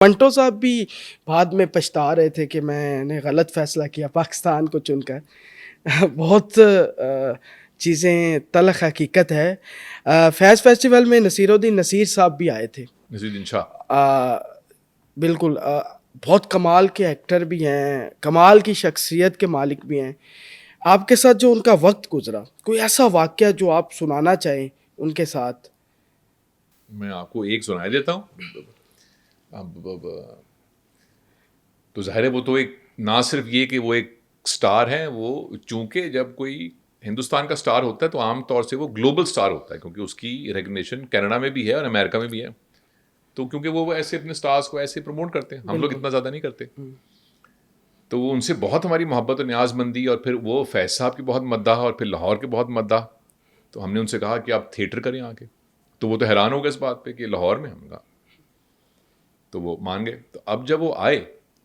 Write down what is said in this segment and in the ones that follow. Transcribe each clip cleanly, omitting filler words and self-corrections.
منٹو صاحب بھی بعد میں پچھتا رہے تھے کہ میں نے غلط فیصلہ کیا پاکستان کو چن کر. بہت چیزیں تلخ حقیقت ہے. فیض فیسٹیول میں نصیر الدین نصیر صاحب بھی آئے تھے. نصیر الدین شاہ بالکل بہت کمال کے ایکٹر بھی ہیں, کمال کی شخصیت کے مالک بھی ہیں. آپ کے ساتھ جو ان کا وقت گزرا, کوئی ایسا واقعہ جو آپ سنانا چاہیں ان کے ساتھ؟ میں آپ کو ایک سنا دیتا ہوں. تو ظاہر ہے وہ تو ایک نہ صرف یہ کہ وہ ایک سٹار ہیں, وہ چونکہ جب کوئی ہندوستان کا سٹار ہوتا ہے تو عام طور سے وہ گلوبل سٹار ہوتا ہے, کیونکہ اس کی ریکگنیشن کینیڈا میں بھی ہے اور امریکہ میں بھی ہے. تو کیونکہ وہ ایسے اپنے سٹارز کو ایسے پروموٹ کرتے ہیں, ہم لوگ اتنا زیادہ نہیں کرتے. تو وہ ان سے بہت ہماری محبت و نیاز مندی, اور پھر وہ فیض صاحب کی بہت مداح اور پھر لاہور کے بہت مداح. تو ہم نے ان سے کہا کہ آپ تھیٹر کریں آ کے. تو وہ تو حیران ہو گئے اس بات پہ کہ لاہور میں. ہم کہا تو وہ مان گئے. تو اب جب وہ آئے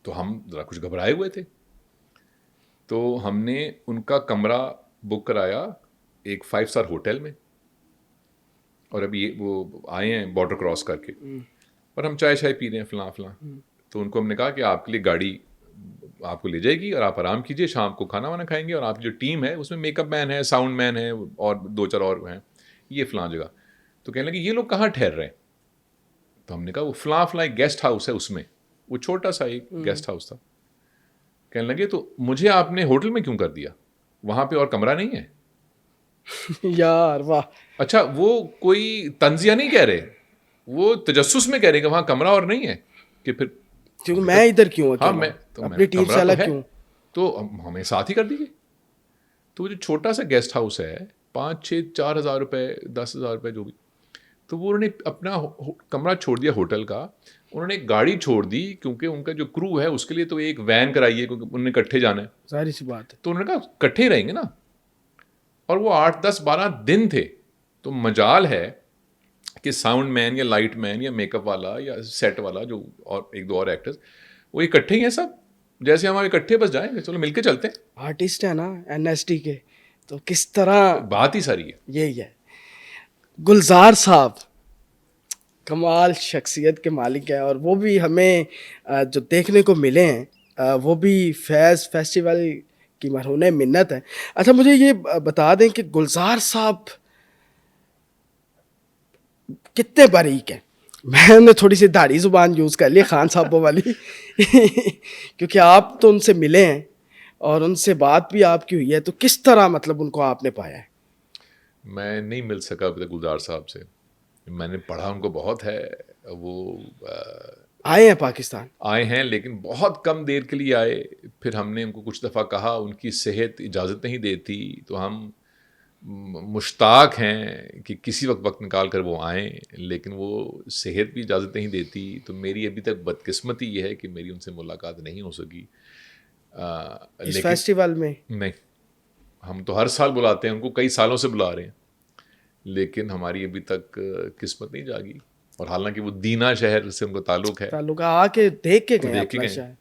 تو ہم ذرا کچھ گھبرائے ہوئے تھے. تو ہم نے ان کا کمرہ بک کرایا ایک 5 اسٹار ہوٹل میں, اور ابھی وہ آئے ہیں بارڈر کراس کر کے, اور ہم چائے پی رہے ہیں فلاں فلاں. تو ان کو ہم نے کہا کہ آپ کے لیے گاڑی آپ کو لے جائے گی اور آپ آرام کیجیے, شام کو کھانا وانا کھائیں گے, اور آپ کی جو ٹیم ہے اس میں میک اپ مین ہے, ساؤنڈ مین ہے, اور 2-4 اور ہیں, یہ فلاں جگہ. تو کہنے لگے یہ لوگ کہاں ٹھہر رہے ہیں؟ تو ہم نے کہا وہ فلاں ایک گیسٹ ہاؤس ہے, اس میں وہ چھوٹا سا ایک گیسٹ ہاؤس تھا. کہنے لگے تو مجھے آپ نے ہوٹل میں کیوں کر دیا, وہاں پہ اور کمرہ نہیں ہے؟ یار واہ. اچھا, وہ کوئی طنزیہ نہیں کہہ رہے, وہ تجسس میں کہہ رہے کہ وہاں کمرہ اور نہیں ہے, کہ پھر کیونکہ میں ادھر کیوں ہاں اکیلا, میں اپنی ٹیم سے کمرہ تو الگ ہے, کیوں؟ تو ہمیں ساتھ ہی کر دیجیے. تو وہ جو چھوٹا سا گیسٹ ہاؤس ہے 5-6-4 ہزار روپے 10 ہزار روپے جو بھی, تو وہ انہوں نے اپنا کمرہ چھوڑ دیا ہوٹل کا. انہوں نے گاڑی چھوڑ دی, کیونکہ ان کا جو کرو ہے اس کے لیے تو ایک وین کرائی ہے, کیونکہ انہوں نے اکٹھے جانا ہے. ظاہر سی بات ہے. تو انہوں نے کہا اکٹھے رہیں گے نا, اور وہ 8-10-12 دن تھے. تو مجال ہے کہ ساؤنڈ مین یا لائٹ مین یا میک اپ والا یا سیٹ والا جو اور 1-2 اور ایکٹرز, وہ اکٹھے ہی ہیں سب, جیسے ہمارے اکٹھے بس جائیں گے, چلو مل کے چلتے ہیں. آرٹسٹ ہے نا NSD کے, تو کس طرح بات ہی ساری ہے. یہی ہے. گلزار صاحب کمال شخصیت کے مالک ہیں, اور وہ بھی ہمیں جو دیکھنے کو ملے ہیں وہ بھی فیض فیسٹیول کی مرہون منت ہے. اچھا مجھے یہ بتا دیں کہ گلزار صاحب کتنے باریک ہیں؟ میں نے تھوڑی سی دھاڑی زبان یوز کر لی خان صاحبوں والی کیونکہ آپ تو ان سے ملے ہیں اور ان سے بات بھی آپ کی ہوئی ہے, تو کس طرح مطلب ان کو آپ نے پایا ہے؟ میں نہیں مل سکا ابھی تک گلزار صاحب سے. میں نے پڑھا ان کو بہت ہے, وہ آئے ہیں پاکستان, آئے ہیں لیکن بہت کم دیر کے لیے آئے. پھر ہم نے ان کو کچھ دفعہ کہا, ان کی صحت اجازت نہیں دیتی, تو ہم مشتاق ہیں کہ کسی وقت نکال کر وہ آئیں, لیکن وہ صحت بھی اجازت نہیں دیتی. تو میری ابھی تک بدقسمتی یہ ہے کہ میری ان سے ملاقات نہیں ہو سکی. اس فیسٹیول میں نہیں, ہم تو ہر سال بلاتے ہیں ان کو, کئی سالوں سے بلا رہے ہیں, لیکن ہماری ابھی تک قسمت نہیں جاگی. اور حالانکہ وہ دینا شہر سے ان کو تعلق ہے, آ کے دیکھ کے گئے دیکھ کے اپنا گئے, شہر.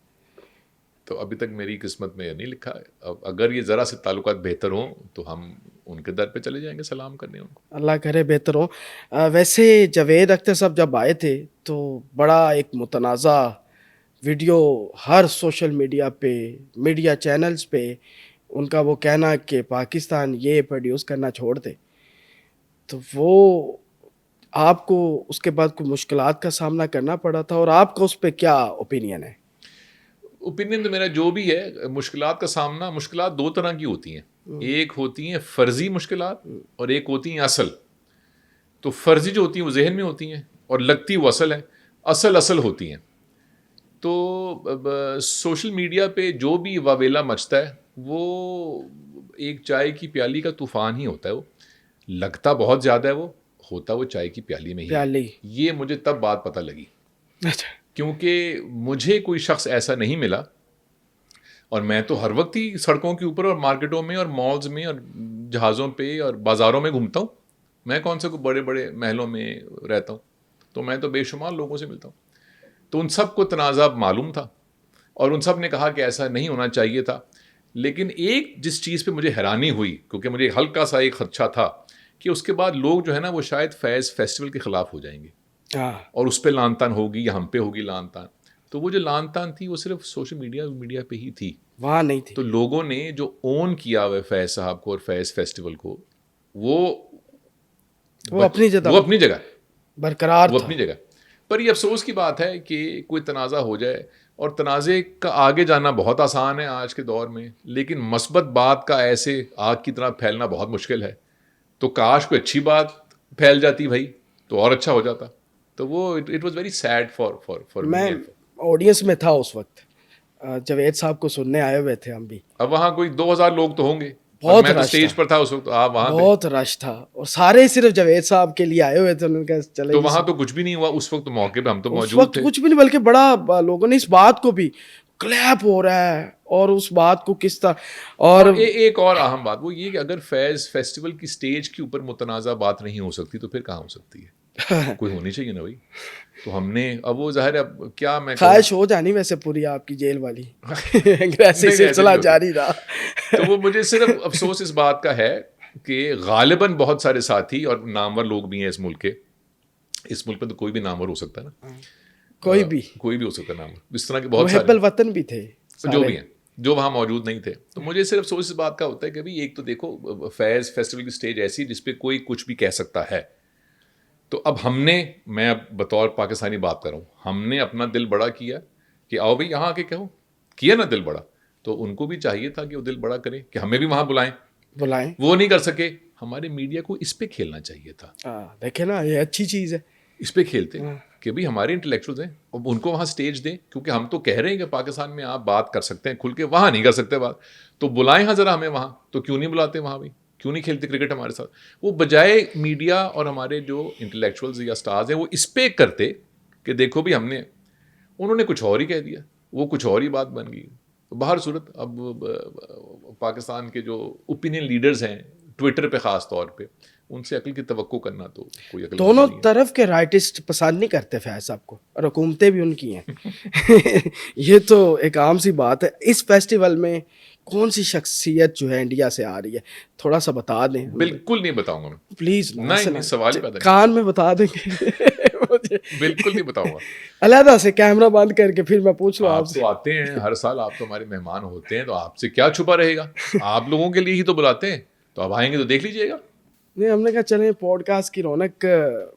تو ابھی تک میری قسمت میں نہیں لکھا ہے. اب اگر یہ ذرا سے تعلقات بہتر ہوں تو ہم ان کے در پہ چلے جائیں گے سلام کرنے ان کو. اللہ کرے بہتر ہو. ویسے جاوید اختر صاحب جب آئے تھے تو بڑا ایک متنازع ویڈیو ہر سوشل میڈیا پہ, میڈیا چینلز پہ, ان کا وہ کہنا کہ پاکستان یہ پروڈیوس کرنا چھوڑ دے. تو وہ آپ کو اس کے بعد کوئی مشکلات کا سامنا کرنا پڑا تھا, اور آپ کا اس پہ کیا اوپینین ہے؟ اوپینین تو میرا جو بھی ہے, مشکلات کا سامنا, مشکلات 2 طرح کی ہوتی ہیں. ایک ہوتی ہیں فرضی مشکلات اور ایک ہوتی ہیں اصل. تو فرضی جو ہوتی ہیں وہ ذہن میں ہوتی ہیں, اور لگتی وہ اصل ہے. اصل ہوتی ہیں. تو سوشل میڈیا پہ جو بھی واویلا مچتا ہے وہ ایک چائے کی پیالی کا طوفان ہی ہوتا ہے. وہ لگتا بہت زیادہ ہے, وہ ہوتا وہ چائے کی پیالی میں ہی. یہ مجھے تب بات پتہ لگی, کیونکہ مجھے کوئی شخص ایسا نہیں ملا, اور میں تو ہر وقت ہی سڑکوں کے اوپر اور مارکیٹوں میں اور مالز میں اور جہازوں پہ اور بازاروں میں گھومتا ہوں. میں کون سے بڑے بڑے محلوں میں رہتا ہوں, تو میں تو بے شمار لوگوں سے ملتا ہوں. تو ان سب کو تنازع معلوم تھا, اور ان سب نے کہا کہ ایسا نہیں ہونا چاہیے تھا. لیکن ایک جس چیز پہ مجھے حیرانی ہوئی, کیونکہ مجھے ہلکا سا ایک خدشہ تھا کہ اس کے بعد لوگ جو ہے نا وہ شاید فیض فیسٹیول کے خلاف ہو جائیں گے, اور اس پہ لان تان ہوگی یا ہم پہ ہوگی لان تان. تو وہ جو لان تان تھی وہ صرف سوشل میڈیا پہ ہی تھی, وہاں نہیں تھی. تو لوگوں نے جو اون کیا ہوا فیض صاحب کو اور فیض فیسٹیول کو, وہ اپنی جگہ برقرار وہ تھا. اپنی جگہ. پر یہ افسوس کی بات ہے کہ کوئی تنازع ہو جائے, اور تنازع کا آگے جانا بہت آسان ہے آج کے دور میں, لیکن مثبت بات کا ایسے آگ کی طرح پھیلنا بہت مشکل ہے. تو کاش کوئی اچھی بات پھیل جاتی بھائی تو اور اچھا ہو جاتا. تو وہ it was very sad for میں آڈینس میں تھا اس وقت, جاوید صاحب کو سننے آئے ہوئے تھے ہم بھی. اب وہاں کوئی 2000 لوگ تو ہوں گے, اور بہت میں تو رش اسٹیج تھا, پر تھا اس وقت, آپ وہاں تھے. بہت رش تھا, اور سارے صرف جاوید صاحب کے لیے آئے ہوئے تھے. انہوں نے کہا چلے تو جی وہاں تو کچھ بھی نہیں ہوا اس وقت موقع پہ, ہم تو اس موجود وقت تھے. کچھ بھی نہیں, بلکہ بڑا لوگوں نے اس بات کو بھی کلیپ ہو رہا ہے, اور اس بات کو کس طرح. اور ایک اور اہم بات وہ یہ کہ اگر فیض فیسٹیول کی اسٹیج کے اوپر متنازع بات نہیں ہو سکتی تو پھر کہاں ہو سکتی ہے؟ کوئی ہونی چاہیے نا بھائی. تو ہم نے اب وہ ظاہر ہے, اب کیا میں خواہش ہو جانی ویسے پوری آپ کی جیل والی, ایسے نہیں، سلسلہ نہیں ہوتا. جاری رہا. تو وہ مجھے صرف افسوس اس بات کا ہے کہ غالباً بہت سارے ساتھی اور نامور لوگ بھی ہیں اس ملک کے. اس ملک میں تو کوئی بھی نامور ہو سکتا ہے نا, کوئی بھی ہو سکتا ہے نامور, اس طرح کے بہت محب سارے الوطن بھی تھے جو بھی ہیں جو وہاں موجود نہیں تھے. تو مجھے صرف افسوس اس بات کا ہوتا ہے کہ بھائی ایک تو دیکھو فیض فیسٹیول کی اسٹیج ایسی جس پہ کوئی کچھ بھی کہہ سکتا ہے. تو اب میں اب بطور پاکستانی بات کر رہا ہوں, ہم نے اپنا دل بڑا کیا کہ آؤ بھائی یہاں آ کے کہو, کیا نا دل بڑا, تو ان کو بھی چاہیے تھا کہ وہ دل بڑا کریں کہ ہمیں بھی وہاں بلائیں. وہ نہیں کر سکے, ہمارے میڈیا کو اس پہ کھیلنا چاہیے تھا. دیکھیں نا, یہ اچھی چیز ہے, اس پہ کھیلتے کہ بھائی ہمارے انٹلیکچوئلز ہیں, اب ان کو وہاں سٹیج دیں, کیونکہ ہم تو کہہ رہے ہیں کہ پاکستان میں آپ بات کر سکتے ہیں کھل کے, وہاں نہیں کر سکتے بات, تو بلائیں ہاں ذرا ہمیں وہاں. تو کیوں نہیں بلاتے وہاں بھی, کیوں نہیں کھیلتے کرکٹ ہمارے ساتھ؟ وہ بجائے میڈیا اور ہمارے جو انٹلیکچوئلز یا اسٹارز ہیں وہ اس پہ کرتے کہ دیکھو بھی ہم نے, انہوں نے کچھ اور ہی کہہ دیا, وہ کچھ اور ہی بات بن گئی. باہر صورت اب پاکستان کے جو اوپینین لیڈرز ہیں ٹویٹر پہ خاص طور پہ, ان سے عقل کی توقع کرنا تو کوئی عقل دونوں نہیں ہے. طرف کے رائٹسٹ پسند نہیں کرتے فیض صاحب کو, اور حکومتیں بھی ان کی ہیں. یہ تو ایک عام سی بات ہے. اس فیسٹیول میں کون سی شخصیت جو ہے انڈیا سے آ رہی ہے, تھوڑا سا بتا دیں. بالکل نہیں بتاؤں گا میں, پلیز, نہیں سوال ہی پیدا نہیں, کان میں بتا دیں گے. بالکل نہیں بتاؤں گا. علیحدہ سے کیمرہ بند کر کے پھر میں پوچھ لوں آپ آپ سے. تو آتے ہیں ہر سال, آپ تو ہمارے مہمان ہوتے ہیں, تو آپ سے کیا چھپا رہے گا, آپ لوگوں کے لیے ہی تو بلاتے ہیں, تو اب آئیں گے تو دیکھ لیجیے گا. نہیں, ہم نے کہا چلیں پوڈ کاسٹ کی رونق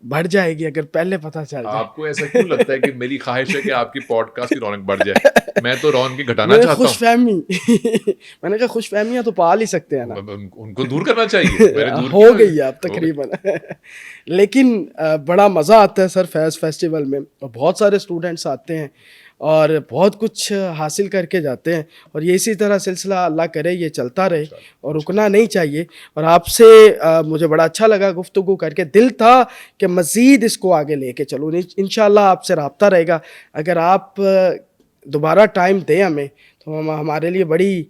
بڑھ جائے گی اگر پہلے پتہ چل جائے. آپ کو ایسا کیوں لگتا ہے کہ میری خواہش ہے کہ آپ کی پوڈ کاسٹ کی رونق بڑھ جائے؟ میں تو رونق کی گھٹانا چاہتا خوش فہمی میں نے کہا خوش فہمیاں تو پال ہی سکتے ہیں نا, ہوں, ان کو دور کرنا چاہیے. ہو گئی ہے اب تقریباً. لیکن بڑا مزہ آتا ہے سر فیض فیسٹیول میں, اور بہت سارے اسٹوڈنٹس آتے ہیں اور بہت کچھ حاصل کر کے جاتے ہیں, اور یہ اسی طرح سلسلہ اللہ کرے یہ چلتا رہے, اور رکنا نہیں چاہیے. اور آپ سے مجھے بڑا اچھا لگا گفتگو کر کے, دل تھا کہ مزید اس کو آگے لے کے چلوں. انشاءاللہ آپ سے رابطہ رہے گا. اگر آپ دوبارہ ٹائم دیں ہمیں تو ہمارے لیے بڑی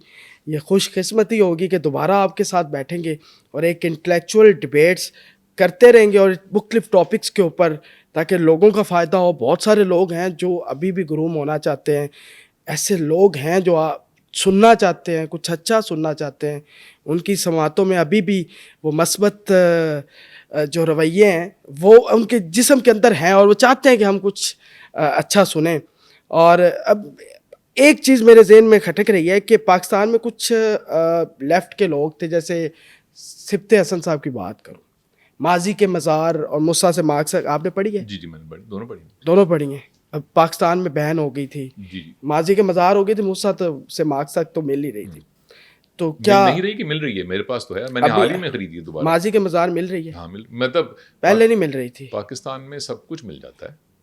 یہ خوش قسمتی ہوگی کہ دوبارہ آپ کے ساتھ بیٹھیں گے اور ایک انٹلیکچوئل ڈبیٹس کرتے رہیں گے, اور مختلف ٹاپکس کے اوپر, تاکہ لوگوں کا فائدہ ہو. بہت سارے لوگ ہیں جو ابھی بھی گروم ہونا چاہتے ہیں, ایسے لوگ ہیں جو سننا چاہتے ہیں, کچھ اچھا سننا چاہتے ہیں. ان کی سماعتوں میں ابھی بھی وہ مثبت جو رویے ہیں وہ ان کے جسم کے اندر ہیں, اور وہ چاہتے ہیں کہ ہم کچھ اچھا سنیں. اور اب ایک چیز میرے ذہن میں کھٹک رہی ہے کہ پاکستان میں کچھ لیفٹ کے لوگ تھے, جیسے سبت حسن صاحب کی بات کروں, ماضی کے مزار اور موسیٰ سے مارکس آپ نے پڑھی ہے؟ جی میں نے پڑھی, دونوں پڑھی ہیں. اب پاکستان میں بین ہو گئی تھی, ماضی کے مزار ہو گئی تھی, موسیٰ سے مارکس تک تو مل ہی رہی تھی. تو کیا نہیں رہی کہ مل رہی ہے؟ میرے پاس تو ہے, میں نے حال ہی میں خریدی ہے دوبارہ. ماضی کے مزار مل رہی ہے, ہاں مطلب پہلے نہیں مل رہی تھی. پاکستان میں سب کچھ مل جاتا ہے,